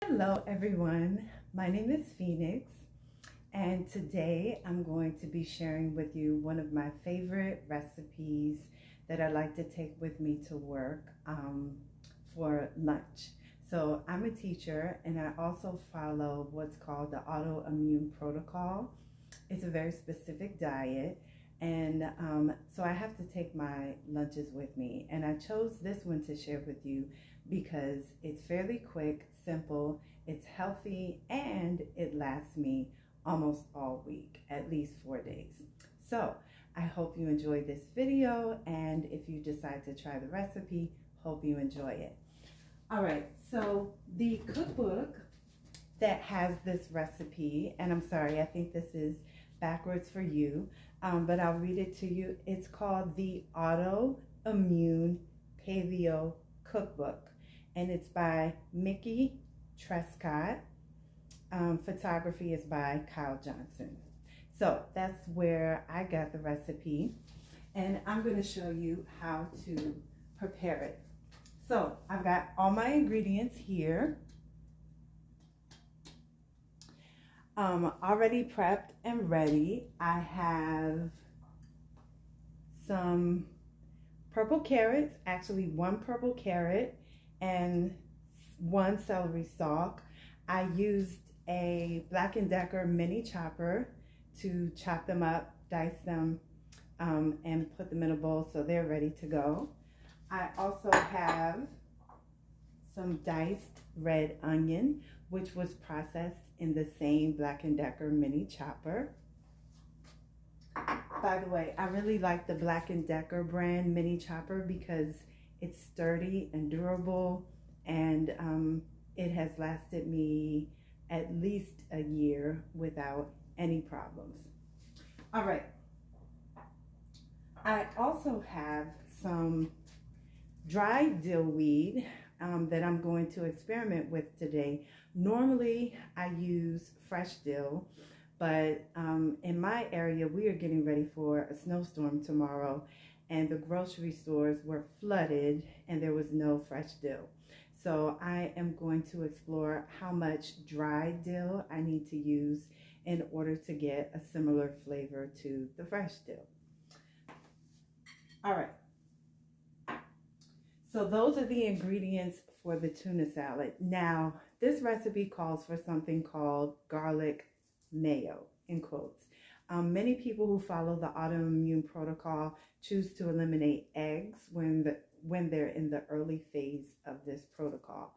Hello everyone, my name is Phoenix and today I'm going to be sharing with you one of my favorite recipes that I like to take with me to work for lunch. So I'm a teacher and I also follow what's called the autoimmune protocol. It's a very specific diet and so I have to take my lunches with me, and I chose this one to share with you because it's fairly quick, simple, it's healthy, and it lasts me almost all week, at least 4 days. So I hope you enjoyed this video, and if you decide to try the recipe, hope you enjoy it. All right, so the cookbook that has this recipe, and I'm sorry, I think this is backwards for you, but I'll read it to you. It's called the Autoimmune Paleo Cookbook, and it's by Mickey Trescott. Photography is by Kyle Johnson. So that's where I got the recipe, and I'm going to show you how to prepare it. So I've got all my ingredients here, already prepped and ready. I have some purple carrots, actually 1 purple carrot and 1 celery stalk. I used a Black & Decker mini chopper to chop them up, dice them, and put them in a bowl so they're ready to go. I also have some diced red onion, which was processed in the same Black & Decker mini chopper. By the way, I really like the Black & Decker brand mini chopper because it's sturdy and durable, and it has lasted me at least a year without any problems. All right. I also have some dried dill weed that I'm going to experiment with today. Normally I use fresh dill, but in my area we are getting ready for a snowstorm tomorrow, and the grocery stores were flooded and there was no fresh dill. So I am going to explore how much dried dill I need to use in order to get a similar flavor to the fresh dill. All right. So those are the ingredients for the tuna salad. Now, this recipe calls for something called garlic mayo, in quotes. Many people who follow the autoimmune protocol choose to eliminate eggs when they're in the early phase of this protocol.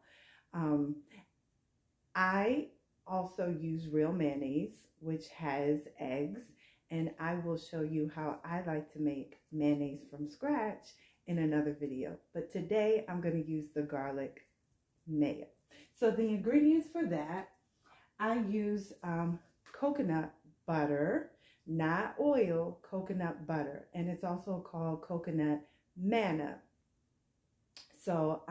I also use real mayonnaise, which has eggs, and I will show you how I like to make mayonnaise from scratch in another video. But today I'm going to use the garlic mayo. So the ingredients for that, I use coconut butter, not oil, coconut butter, and it's also called coconut manna. So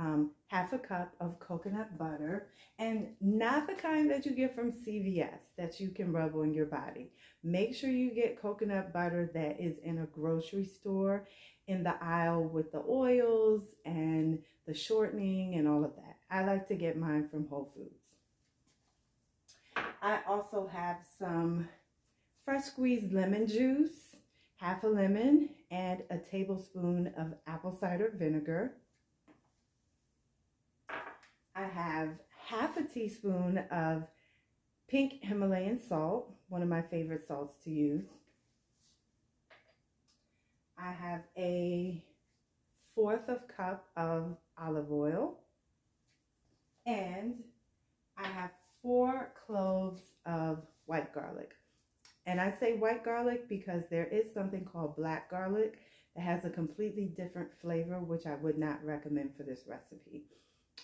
half a cup of coconut butter, and not the kind that you get from CVS that you can rub on your body. Make sure you get coconut butter that is in a grocery store in the aisle with the oils and the shortening and all of that. I like to get mine from Whole Foods. I also have some fresh squeezed lemon juice, half a lemon, and a tablespoon of apple cider vinegar. I have half a teaspoon of pink Himalayan salt, one of my favorite salts to use. I have a 1/4 cup of olive oil, and I have 4 cloves of white garlic. And I say white garlic because there is something called black garlic that has a completely different flavor, which I would not recommend for this recipe.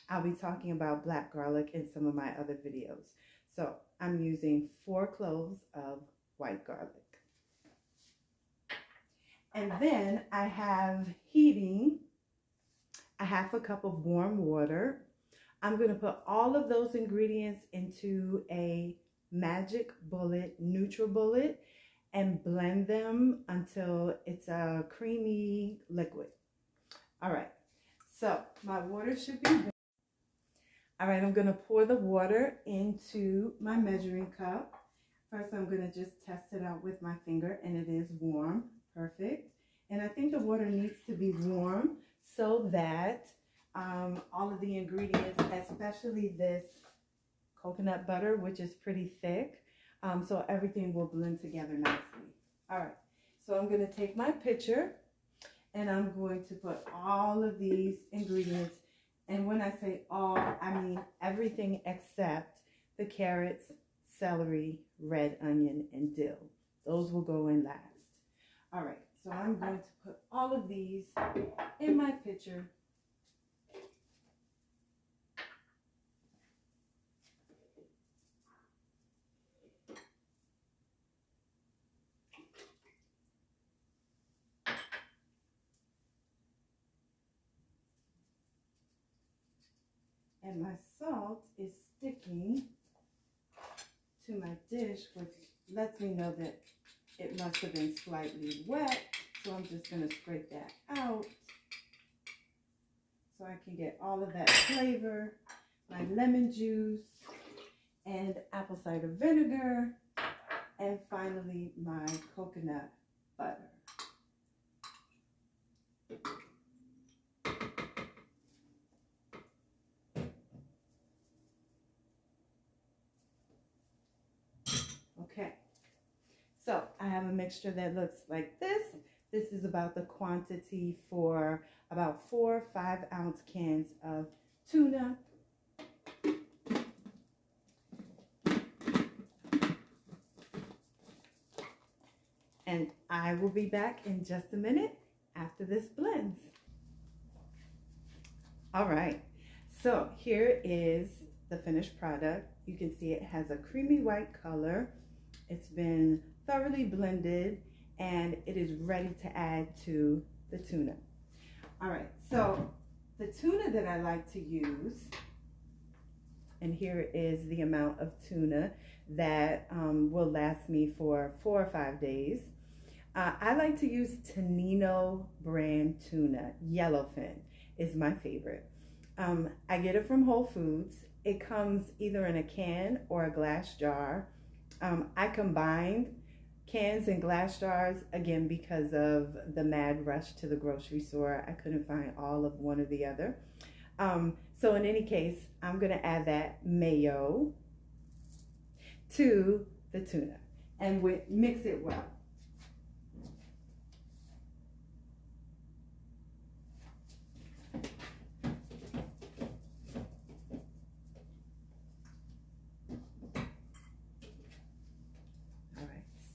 I'll be talking about black garlic in some of my other videos. So I'm using 4 cloves of white garlic. And then I have heating a half a cup of warm water. I'm going to put all of those ingredients into a Magic Bullet NutriBullet and blend them until it's a creamy liquid. All right, so my water should be warm. All right, I'm gonna pour the water into my measuring cup. First, I'm gonna just test it out with my finger, and it is warm, perfect. And I think the water needs to be warm so that all of the ingredients, especially this coconut butter, which is pretty thick, so everything will blend together nicely. All right, so I'm gonna take my pitcher and I'm going to put all of these ingredients, and when I say all, I mean everything except the carrots, celery, red onion, and dill. Those will go in last. All right, so I'm going to put all of these in my pitcher. And my salt is sticking to my dish, which lets me know that it must have been slightly wet. So I'm just going to scrape that out so I can get all of that flavor, my lemon juice and apple cider vinegar, and finally my coconut butter. Okay, so I have a mixture that looks like this. This is about the quantity for about 4 5-ounce cans of tuna. And I will be back in just a minute after this blends. All right, so here is the finished product. You can see it has a creamy white color. It's been thoroughly blended and it is ready to add to the tuna. All right, so the tuna that I like to use, and here is the amount of tuna that will last me for 4 or 5 days. I like to use Tonino brand tuna. Yellowfin is my favorite. I get it from Whole Foods. It comes either in a can or a glass jar. I combined cans and glass jars, again, because of the mad rush to the grocery store. I couldn't find all of one or the other. So in any case, I'm going to add that mayo to the tuna and mix it well.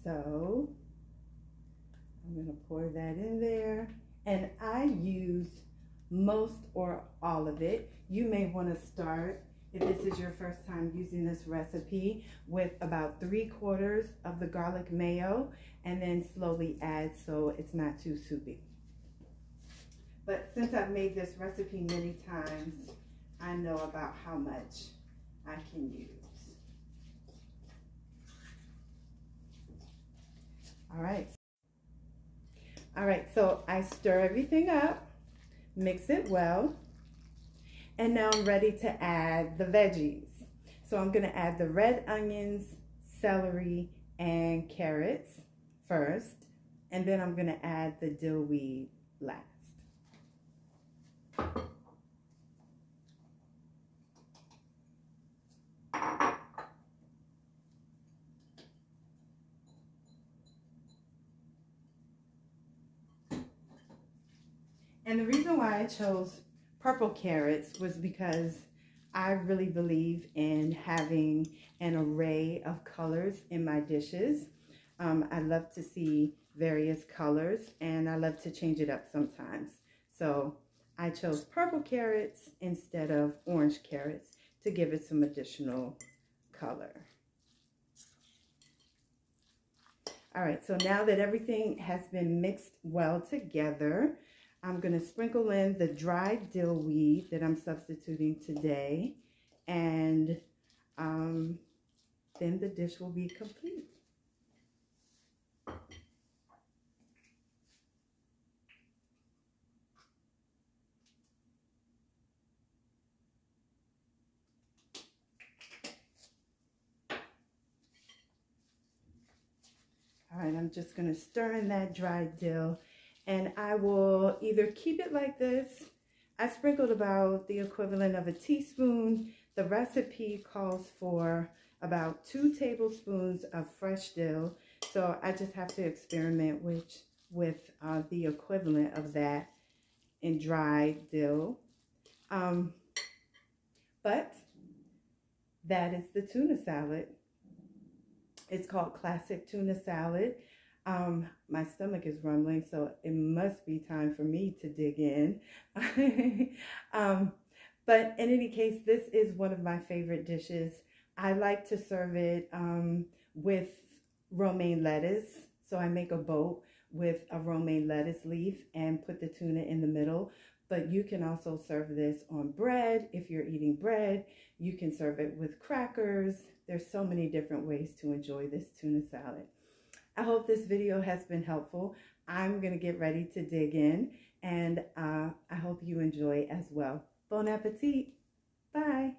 So I'm going to pour that in there, and I use most or all of it. You may want to start, if this is your first time using this recipe, with about 3/4 of the garlic mayo, and then slowly add so it's not too soupy. But since I've made this recipe many times, I know about how much I can use. All right, so I stir everything up, mix it well, and now I'm ready to add the veggies. So I'm gonna add the red onions, celery, and carrots first, and then I'm gonna add the dill weed last. And the reason why I chose purple carrots was because I really believe in having an array of colors in my dishes. I love to see various colors, and I love to change it up sometimes. So I chose purple carrots instead of orange carrots to give it some additional color. All right, so now that everything has been mixed well together, I'm going to sprinkle in the dried dill weed that I'm substituting today, and then the dish will be complete. All right, I'm just going to stir in that dried dill, and I will either keep it like this. I sprinkled about the equivalent of a teaspoon. The recipe calls for about 2 tablespoons of fresh dill, so I just have to experiment with the equivalent of that in dried dill. But that is the tuna salad. It's called Classic Tuna Salad. My stomach is rumbling, so it must be time for me to dig in. But in any case, this is one of my favorite dishes. I like to serve it with romaine lettuce. So I make a boat with a romaine lettuce leaf and put the tuna in the middle. But you can also serve this on bread. If you're eating bread, you can serve it with crackers. There's so many different ways to enjoy this tuna salad. I hope this video has been helpful. I'm gonna get ready to dig in, and I hope you enjoy as well. Bon appetit. Bye.